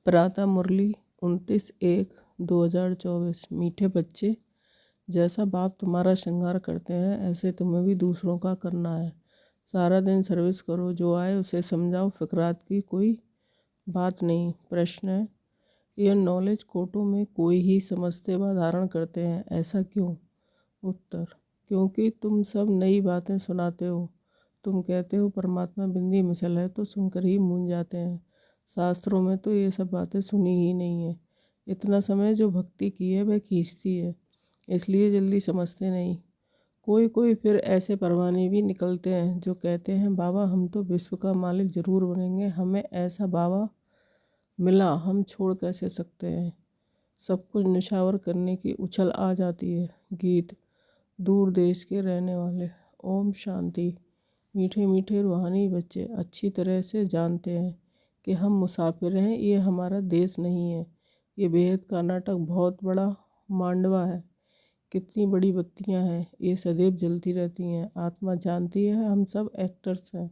प्रातः मुरली 29/1/2024। मीठे बच्चे, जैसा बाप तुम्हारा श्रृंगार करते हैं ऐसे तुम्हें भी दूसरों का करना है। सारा दिन सर्विस करो, जो आए उसे समझाओ, फिक्रात की कोई बात नहीं। प्रश्न है, यह नॉलेज कोटों में कोई ही समझते व धारण करते हैं, ऐसा क्यों? उत्तर, क्योंकि तुम सब नई बातें सुनाते हो। तुम कहते हो परमात्मा बिंदी मिसल है तो सुनकर ही मूंझ जाते हैं। शास्त्रों में तो ये सब बातें सुनी ही नहीं है। इतना समय जो भक्ति की है वह खींचती है, इसलिए जल्दी समझते नहीं। कोई कोई फिर ऐसे परवाने भी निकलते हैं जो कहते हैं बाबा हम तो विश्व का मालिक ज़रूर बनेंगे, हमें ऐसा बाबा मिला, हम छोड़ कैसे सकते हैं। सब कुछ निछावर करने की उछल आ जाती है। गीत। दूर देश के रहने वाले। ओम शांति। मीठे मीठे रूहानी बच्चे अच्छी तरह से जानते हैं कि हम मुसाफिर हैं, ये हमारा देश नहीं है। ये बेहद का नाटक बहुत बड़ा मांडवा है। कितनी बड़ी बत्तियां हैं, ये सदैव जलती रहती हैं। आत्मा जानती है हम सब एक्टर्स हैं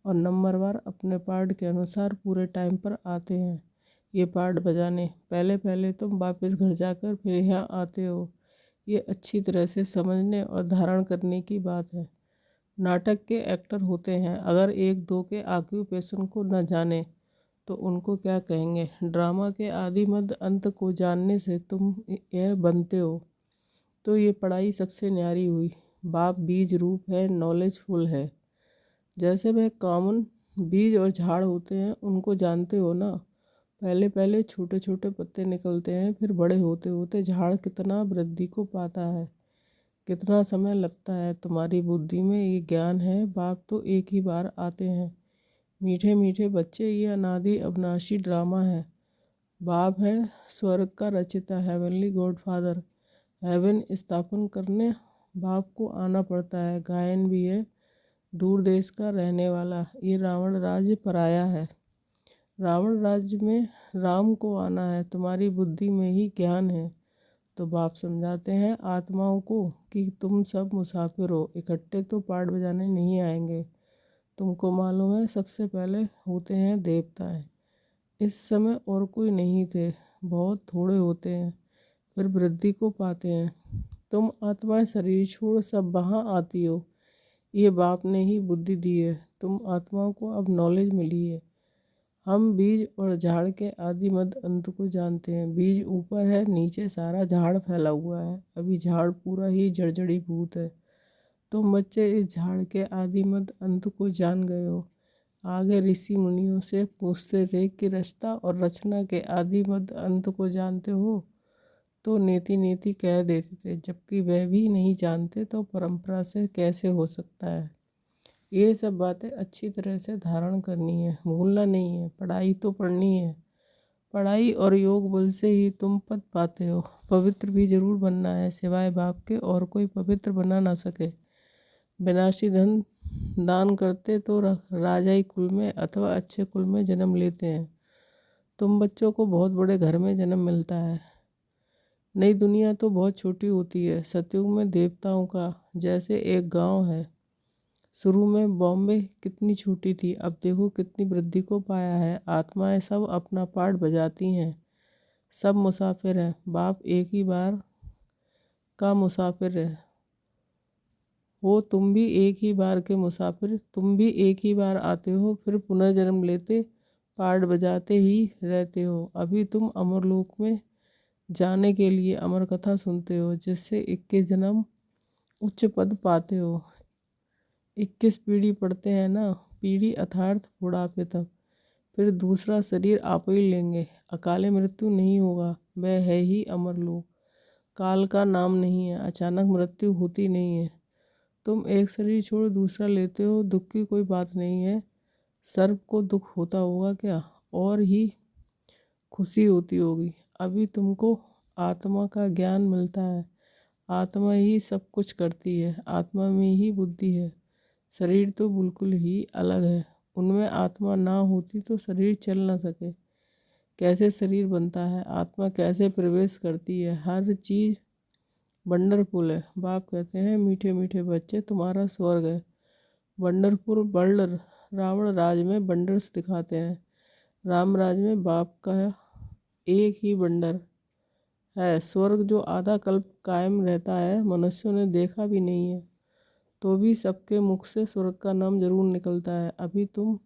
और नंबरवार अपने पार्ट के अनुसार पूरे टाइम पर आते हैं ये पार्ट बजाने। पहले पहले तुम वापस घर जाकर फिर यहाँ आते हो। ये अच्छी तरह से समझने और धारण करने की बात है। नाटक के एक्टर होते हैं, अगर एक दो के ऑक्यूपेशन को न जाने तो उनको क्या कहेंगे। ड्रामा के आदि मध्य अंत को जानने से तुम यह बनते हो। तो ये पढ़ाई सबसे न्यारी हुई। बाप बीज रूप है, नॉलेजफुल है। जैसे वह कॉमन बीज और झाड़ होते हैं, उनको जानते हो ना। पहले पहले छोटे छोटे पत्ते निकलते हैं, फिर बड़े होते होते झाड़ कितना वृद्धि को पाता है, कितना समय लगता है। तुम्हारी बुद्धि में ये ज्ञान है। बाप तो एक ही बार आते हैं। मीठे मीठे बच्चे, ये अनादि अविनाशी ड्रामा है। बाप है स्वर्ग का रचिता, हेवनली गॉडफादर। हेवन स्थापन करने बाप को आना पड़ता है। गायन भी है, दूर देश का रहने वाला। ये रावण राज्य पराया है। रावण राज्य में राम को आना है। तुम्हारी बुद्धि में ही ज्ञान है। तो बाप समझाते हैं आत्माओं को कि तुम सब मुसाफिर हो, इकट्ठे तो पार्ट बजाने नहीं आएंगे। तुमको मालूम है सबसे पहले होते हैं देवताएं। इस समय और कोई नहीं थे, बहुत थोड़े होते हैं, फिर वृद्धि को पाते हैं। तुम आत्माएं शरीर छोड़ सब वहाँ आती हो। ये बाप ने ही बुद्धि दी है। तुम आत्माओं को अब नॉलेज मिली है। हम बीज और झाड़ के आदि मध्य अंत को जानते हैं। बीज ऊपर है, नीचे सारा झाड़ फैला हुआ है। अभी झाड़ पूरा ही जड़जड़ी भूत है। तुम बच्चे इस झाड़ के आदि मध्य अंत को जान गए हो। आगे ऋषि मुनियों से पूछते थे कि रचना और रचना के आदि मध्य अंत को जानते हो, तो नेति नेति कह देते थे। जबकि वह भी नहीं जानते तो परंपरा से कैसे हो सकता है। ये सब बातें अच्छी तरह से धारण करनी है, भूलना नहीं है। पढ़ाई तो पढ़नी है। पढ़ाई और योग बल से ही तुम पद पाते हो। पवित्र भी जरूर बनना है, सिवाय बाप के और कोई पवित्र बना ना सके। विनाशी धन दान करते तो राजाई कुल में अथवा अच्छे कुल में जन्म लेते हैं। तुम बच्चों को बहुत बड़े घर में जन्म मिलता है। नई दुनिया तो बहुत छोटी होती है। सतयुग में देवताओं का जैसे एक गांव है। शुरू में बॉम्बे कितनी छोटी थी, अब देखो कितनी वृद्धि को पाया है। आत्माएं सब अपना पार्ट बजाती हैं। सब मुसाफिर हैं। बाप एक ही बार का मुसाफिर है। वो तुम भी एक ही बार के मुसाफिर। तुम भी एक ही बार आते हो, फिर पुनर्जन्म लेते पार्ट बजाते ही रहते हो। अभी तुम अमरलोक में जाने के लिए अमर कथा सुनते हो, जिससे 21 जन्म उच्च पद पाते हो। 21 पीढ़ी पढ़ते हैं ना, पीढ़ी अर्थात बुढ़ापे तक। फिर दूसरा शरीर आप ही लेंगे। अकाले मृत्यु नहीं होगा, वह है ही अमरलोक। काल का नाम नहीं है, अचानक मृत्यु होती नहीं है। तुम एक शरीर छोड़ दूसरा लेते हो, दुख की कोई बात नहीं है। सर्प को दुख होता होगा क्या, और ही खुशी होती होगी। अभी तुमको आत्मा का ज्ञान मिलता है। आत्मा ही सब कुछ करती है, आत्मा में ही बुद्धि है। शरीर तो बिल्कुल ही अलग है। उनमें आत्मा ना होती तो शरीर चल ना सके। कैसे शरीर बनता है, आत्मा कैसे प्रवेश करती है, हर चीज़ वंडरफुल है। बाप कहते हैं मीठे मीठे बच्चे, तुम्हारा स्वर्ग है। Wonderful world. रावण राज में वंडर्स दिखाते हैं। रामराज में बाप का एक ही बंडर है। स्वर्ग जो आधा कल्प कायम रहता है, मनुष्यों ने देखा भी नहीं है, तो भी सबके मुख से स्वर्ग का नाम जरूर निकलता है। अभी तुम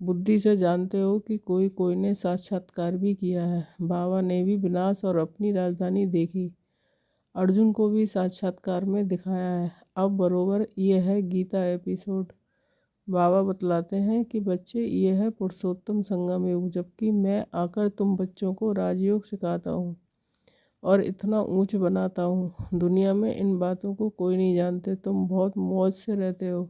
बुद्धि से जानते हो कि कोई कोई ने साक्षात्कार भी किया है। बाबा ने भी विनाश और अपनी राजधानी देखी, अर्जुन को भी साक्षात्कार में दिखाया है। अब बरोबर ये है गीता एपिसोड। बाबा बतलाते हैं कि बच्चे, ये है पुरुषोत्तम संगम युग, जबकि मैं आकर तुम बच्चों को राजयोग सिखाता हूँ और इतना ऊंच बनाता हूँ। दुनिया में इन बातों को कोई नहीं जानते। तुम बहुत मौज से रहते हो।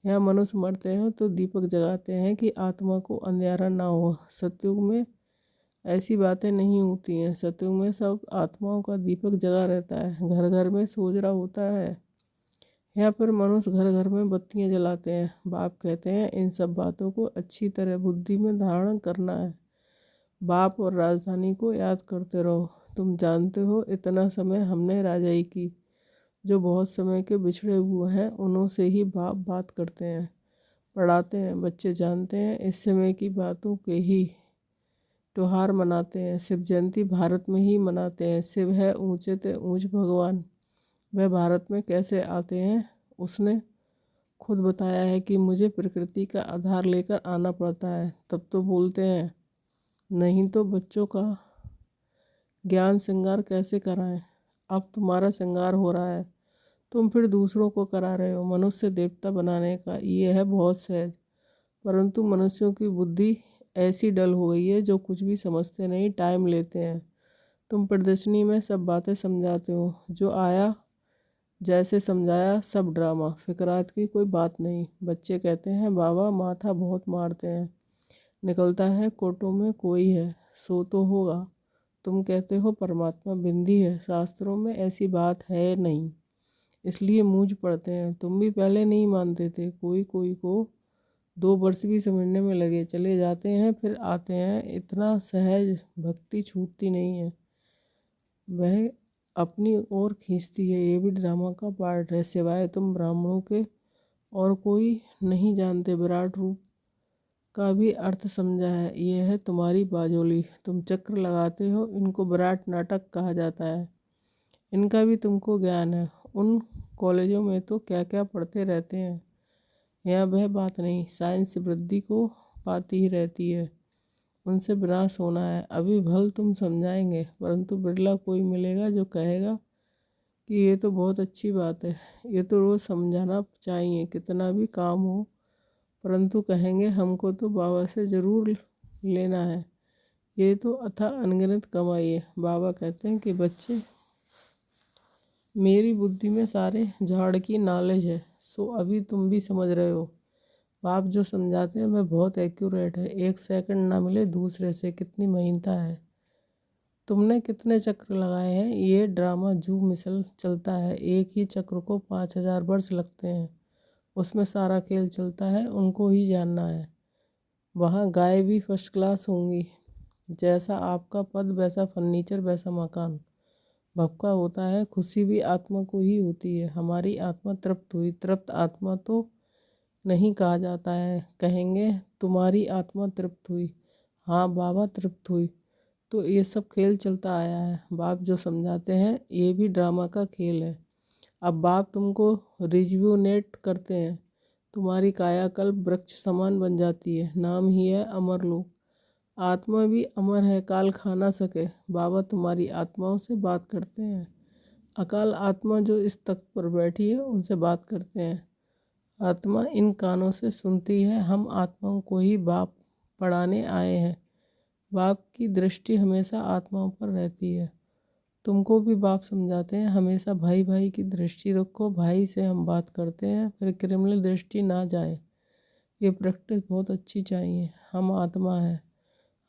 यहाँ मनुष्य मरते हैं तो दीपक जगाते हैं कि आत्मा को अंधियारा ना हो। सतयुग में ऐसी बातें नहीं होती हैं। सतयुग में सब आत्माओं का दीपक जगा रहता है, घर घर में सोजरा होता है। यहाँ पर मनुष्य घर घर में बत्तियाँ जलाते हैं। बाप कहते हैं इन सब बातों को अच्छी तरह बुद्धि में धारण करना है। बाप और राजधानी को याद करते रहो। तुम जानते हो इतना समय हमने राजाई की। जो बहुत समय के बिछड़े हुए हैं उन्हों से ही बाप बात करते हैं, पढ़ाते हैं। बच्चे जानते हैं इस समय की बातों के ही त्योहार मनाते हैं। शिव जयंती भारत में ही मनाते हैं। शिव है ऊंचे ते ऊंच भगवान। वह भारत में कैसे आते हैं, उसने खुद बताया है कि मुझे प्रकृति का आधार लेकर आना पड़ता है। तब तो बोलते हैं, नहीं तो बच्चों का ज्ञान श्रृंगार कैसे कराएं। अब तुम्हारा श्रृंगार हो रहा है, तुम फिर दूसरों को करा रहे हो। मनुष्य देवता बनाने का ये है बहुत सहज, परंतु मनुष्यों की बुद्धि ऐसी डल हो गई है जो कुछ भी समझते नहीं, टाइम लेते हैं। तुम प्रदर्शनी में सब बातें समझाते हो, जो आया जैसे समझाया सब ड्रामा, फिक्रात की कोई बात नहीं। बच्चे कहते हैं बाबा माथा बहुत मारते हैं, निकलता है कोटों में कोई है, सो तो होगा। तुम कहते हो परमात्मा बिंदी है, शास्त्रों में ऐसी बात है नहीं, इसलिए मूंझ पड़ते हैं। तुम भी पहले नहीं मानते थे। कोई कोई को 2 वर्ष भी समझने में लगे, चले जाते हैं फिर आते हैं। इतना सहज भक्ति छूटती नहीं है, वह अपनी ओर खींचती है। ये भी ड्रामा का पार्ट है। सिवाय तुम ब्राह्मणों के और कोई नहीं जानते विराट रूप का भी अर्थ समझा है। ये है तुम्हारी बाजोली। तुम चक्र लगाते हो, इनको विराट नाटक कहा जाता है। इनका भी तुमको ज्ञान है। उन कॉलेजों में तो क्या क्या पढ़ते रहते हैं, यहाँ वह बात नहीं। साइंस वृद्धि को पाती ही रहती है, उनसे विनाश होना है। अभी भल तुम समझाएंगे, परंतु बिरला कोई मिलेगा जो कहेगा कि ये तो बहुत अच्छी बात है, ये तो रोज़ समझाना चाहिए कितना भी काम हो। परंतु कहेंगे हमको तो बाबा से ज़रूर लेना है, ये तो अथाह अनगिनत कमाई है। बाबा कहते हैं कि बच्चे, मेरी बुद्धि में सारे झाड़ की नॉलेज है, सो अभी तुम भी समझ रहे हो। बाप जो समझाते हैं वह बहुत एक्यूरेट है। 1 सेकंड ना मिले दूसरे से, कितनी महीनता है। तुमने कितने चक्र लगाए हैं, ये ड्रामा जू मिसल चलता है। एक ही चक्र को 5000 वर्ष लगते हैं, उसमें सारा खेल चलता है, उनको ही जानना है। वहाँ गाय भी फर्स्ट क्लास होंगी। जैसा आपका पद वैसा फर्नीचर वैसा मकान। भपका होता है, खुशी भी आत्मा को ही होती है। हमारी आत्मा तृप्त हुई। तृप्त आत्मा तो नहीं कहा जाता है, कहेंगे तुम्हारी आत्मा तृप्त हुई। हाँ बाबा तृप्त हुई। तो ये सब खेल चलता आया है। बाप जो समझाते हैं ये भी ड्रामा का खेल है। अब बाप तुमको रिज्यूनेट करते हैं, तुम्हारी कायाकल्प वृक्ष समान बन जाती है। नाम ही है अमर लोक। आत्मा भी अमर है, काल खा ना सके। बाबा तुम्हारी आत्माओं से बात करते हैं। अकाल आत्मा जो इस तख्त पर बैठी है उनसे बात करते हैं। आत्मा इन कानों से सुनती है। हम आत्माओं को ही बाप पढ़ाने आए हैं। बाप की दृष्टि हमेशा आत्माओं पर रहती है। तुमको भी बाप समझाते हैं हमेशा भाई भाई की दृष्टि रखो। भाई से हम बात करते हैं, फिर क्रिमिनल दृष्टि ना जाए। ये प्रैक्टिस बहुत अच्छी चाहिए। हम आत्मा है,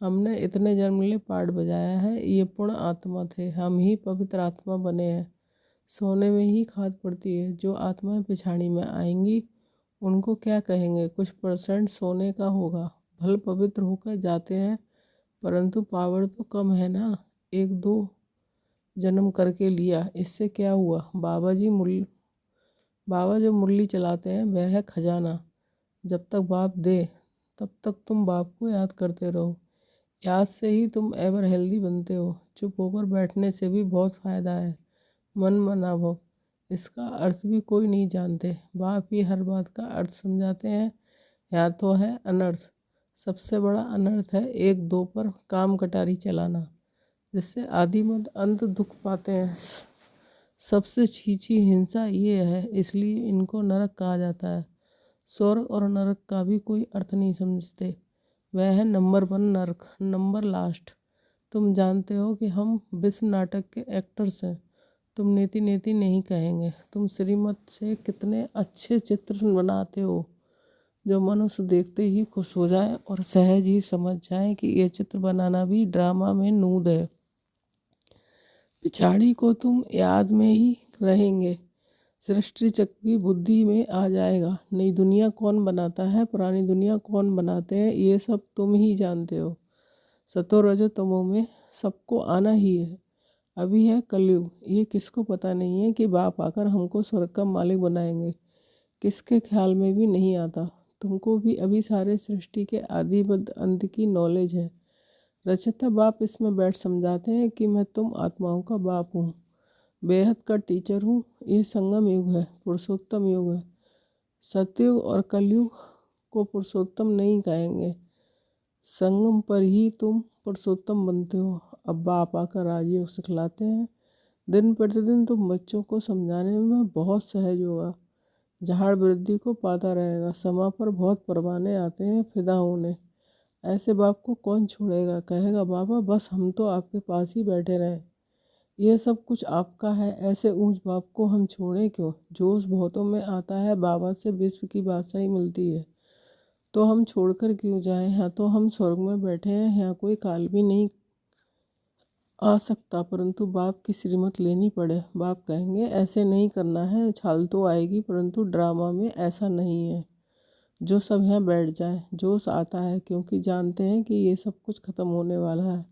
हमने इतने जन्म लिए पार्ट बजाया है, ये पूर्ण आत्मा थे, हम ही पवित्र आत्मा बने हैं। सोने में ही खाद पड़ती है। जो आत्माएं पिछाड़ी में आएंगी उनको क्या कहेंगे, कुछ % सोने का होगा। भल पवित्र होकर जाते हैं, परंतु पावर तो कम है ना। 1-2 जन्म करके लिया, इससे क्या हुआ। बाबा जो मुरली चलाते हैं वह है खजाना। जब तक बाप दे तब तक तुम बाप को याद करते रहो। याद से ही तुम एवर हेल्दी बनते हो। चुप होकर बैठने से भी बहुत फ़ायदा है। मन मना भव, इसका अर्थ भी कोई नहीं जानते। बाप ही हर बात का अर्थ समझाते हैं। या तो है अनर्थ। सबसे बड़ा अनर्थ है एक दो पर काम कटारी चलाना, जिससे आदि मद अंत दुख पाते हैं। सबसे छीछी हिंसा ये है, इसलिए इनको नरक कहा जाता है। स्वर्ग और नरक का भी कोई अर्थ नहीं समझते। वह है नंबर 1 नरक, नंबर लास्ट। तुम जानते हो कि हम विश्व नाटक के एक्टर्स हैं। तुम नेति नेति नहीं कहेंगे। तुम श्रीमत से कितने अच्छे चित्र बनाते हो, जो मनुष्य देखते ही खुश हो जाए और सहज ही समझ जाए कि ये चित्र बनाना भी ड्रामा में नूद है। पिछाड़ी को तुम याद में ही रहेंगे। सृष्टि चक्र भी बुद्धि में आ जाएगा। नई दुनिया कौन बनाता है, पुरानी दुनिया कौन बनाते हैं, ये सब तुम ही जानते हो। सतो रजो तमो में सबको आना ही है। अभी है कलयुग। ये किसको पता नहीं है कि बाप आकर हमको स्वर्ग का मालिक बनाएंगे। किसके ख्याल में भी नहीं आता। तुमको भी अभी सारे सृष्टि के आदि मध्य अंत की नॉलेज है। रचयिता बाप इसमें बैठ समझाते हैं कि मैं तुम आत्माओं का बाप हूँ, बेहद का टीचर हूँ। ये संगम युग है, पुरुषोत्तम युग है। सतयुग और कलयुग को पुरुषोत्तम नहीं कहेंगे। संगम पर ही तुम पुरुषोत्तम बनते हो। अब बाप आकर राजयोग सिखलाते हैं। दिन प्रतिदिन तुम बच्चों को समझाने में बहुत सहज होगा। झाड़ वृद्धि को पाता रहेगा। समा पर बहुत परवाने आते हैं फिदा होने। ऐसे बाप को कौन छोड़ेगा। कहेगा बाबा बस हम तो आपके पास ही बैठे रहें, यह सब कुछ आपका है। ऐसे ऊंच बाप को हम छोड़ें क्यों। जोश बहुतों में आता है, बाबा से विश्व की बादशाही मिलती है, तो हम छोड़कर क्यों जाएं। यहाँ तो हम स्वर्ग में बैठे हैं, यहाँ कोई काल भी नहीं आ सकता, परंतु बाप की श्रीमत लेनी पड़े। बाप कहेंगे ऐसे नहीं करना है। छाल तो आएगी, परंतु ड्रामा में ऐसा नहीं है। जो सब यहाँ बैठ जाए। जोश आता है क्योंकि जानते हैं कि ये सब कुछ ख़त्म होने वाला है।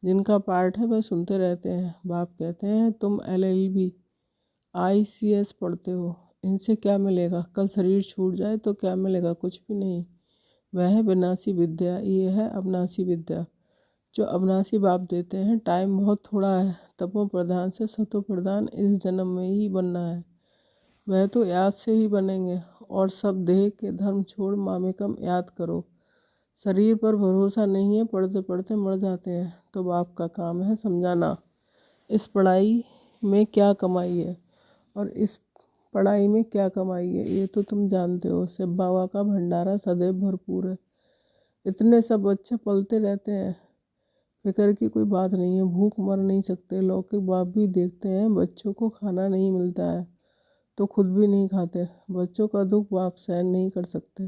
जिनका पार्ट है वह सुनते रहते हैं। बाप कहते हैं तुम LLB ICS पढ़ते हो, इनसे क्या मिलेगा। कल शरीर छूट जाए तो क्या मिलेगा, कुछ भी नहीं। वह है विनाशी विद्या, ये है अविनाशी विद्या जो अविनाशी बाप देते हैं। टाइम बहुत थोड़ा है। तपो प्रधान से सतो प्रधान इस जन्म में ही बनना है। वह तो याद से ही बनेंगे। और सब देह के धर्म छोड़ मामेकम याद करो। शरीर पर भरोसा नहीं है, पढ़ते पढ़ते मर जाते हैं। तो बाप का काम है समझाना। इस पढ़ाई में क्या कमाई है और इस पढ़ाई में क्या कमाई है, ये तो तुम जानते हो। शिव बाबा का भंडारा सदैव भरपूर है। इतने सब बच्चे पलते रहते हैं, फिक्र की कोई बात नहीं है। भूख मर नहीं सकते। लौकिक बाप भी देखते हैं बच्चों को खाना नहीं मिलता है तो खुद भी नहीं खाते। बच्चों का दुख बाप सहन नहीं कर सकते।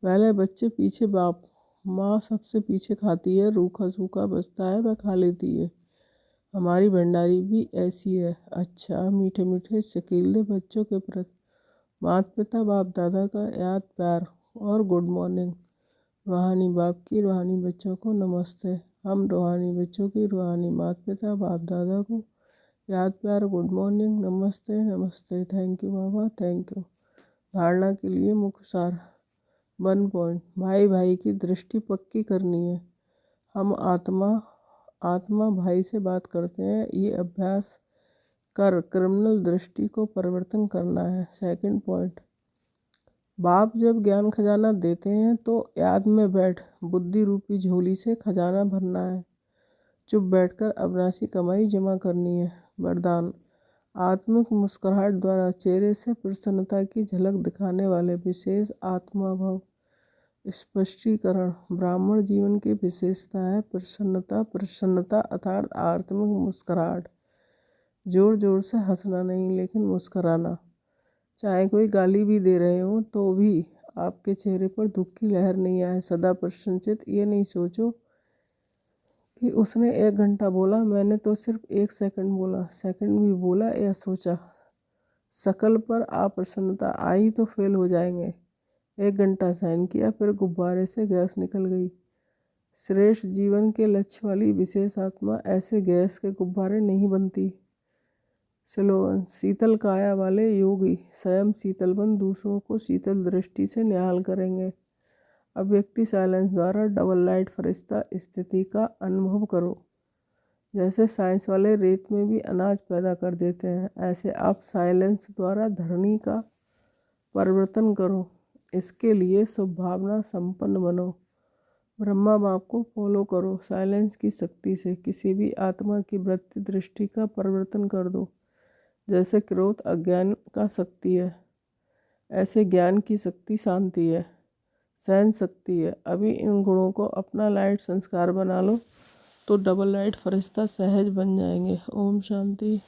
पहले बच्चे पीछे बाप। माँ सबसे पीछे खाती है, रूखा सूखा बचता है वह खा लेती है। हमारी भंडारी भी ऐसी है। अच्छा मीठे मीठे शकीले बच्चों के प्रति माता पिता बाप दादा का याद प्यार और गुड मॉर्निंग। रूहानी बाप की रूहानी बच्चों को नमस्ते। हम रूहानी बच्चों की रूहानी माता पिता बाप दादा को याद प्यार गुड मॉर्निंग नमस्ते नमस्ते। Thank you Baba, thank you. धारणा के लिए मुख्य सार 1 पॉइंट। भाई भाई की दृष्टि पक्की करनी है। हम आत्मा भाई से बात करते हैं। ये अभ्यास कर क्रिमिनल दृष्टि को परिवर्तन करना है। 2 पॉइंट। बाप जब ज्ञान खजाना देते हैं तो याद में बैठ बुद्धि रूपी झोली से खजाना भरना है। चुप बैठकर अविनाशी कमाई जमा करनी है। वरदान आत्मिक मुस्कुराहट द्वारा चेहरे से प्रसन्नता की झलक दिखाने वाले विशेष आत्मा भाव। स्पष्टीकरण ब्राह्मण जीवन की विशेषता है प्रसन्नता। प्रसन्नता अर्थात आत्मिक मुस्कुराहट। जोर जोर से हंसना नहीं, लेकिन मुस्कुराना। चाहे कोई गाली भी दे रहे हो तो भी आपके चेहरे पर दुख की लहर नहीं आए। सदा प्रसन्नचित। ये नहीं सोचो कि उसने 1 घंटा बोला, मैंने तो सिर्फ 1 सेकंड बोला। सेकंड भी बोला या सोचा। शकल पर अप्रसन्नता आई तो फेल हो जाएंगे। 1 घंटा सहन किया, फिर गुब्बारे से गैस निकल गई। श्रेष्ठ जीवन के लक्ष्य वाली विशेष आत्मा ऐसे गैस के गुब्बारे नहीं बनती। स्लोगन शीतल काया वाले योगी स्वयं शीतल बन दूसरों को शीतल दृष्टि से निहाल करेंगे। अव्यक्ति साइलेंस द्वारा डबल लाइट फरिश्ता स्थिति का अनुभव करो। जैसे साइंस वाले रेत में भी अनाज पैदा कर देते हैं, ऐसे आप साइलेंस द्वारा धरनी का परिवर्तन करो। इसके लिए शुभ भावना संपन्न बनो। ब्रह्मा बाप को फॉलो करो। साइलेंस की शक्ति से किसी भी आत्मा की वृत्ति दृष्टि का परिवर्तन कर दो। जैसे क्रोध अज्ञान का शक्ति है, ऐसे ज्ञान की शक्ति शांति है, सहन शक्ति है। अभी इन गुणों को अपना लाइट संस्कार बना लो तो डबल लाइट फरिश्ता सहज बन जाएंगे। ओम शांति।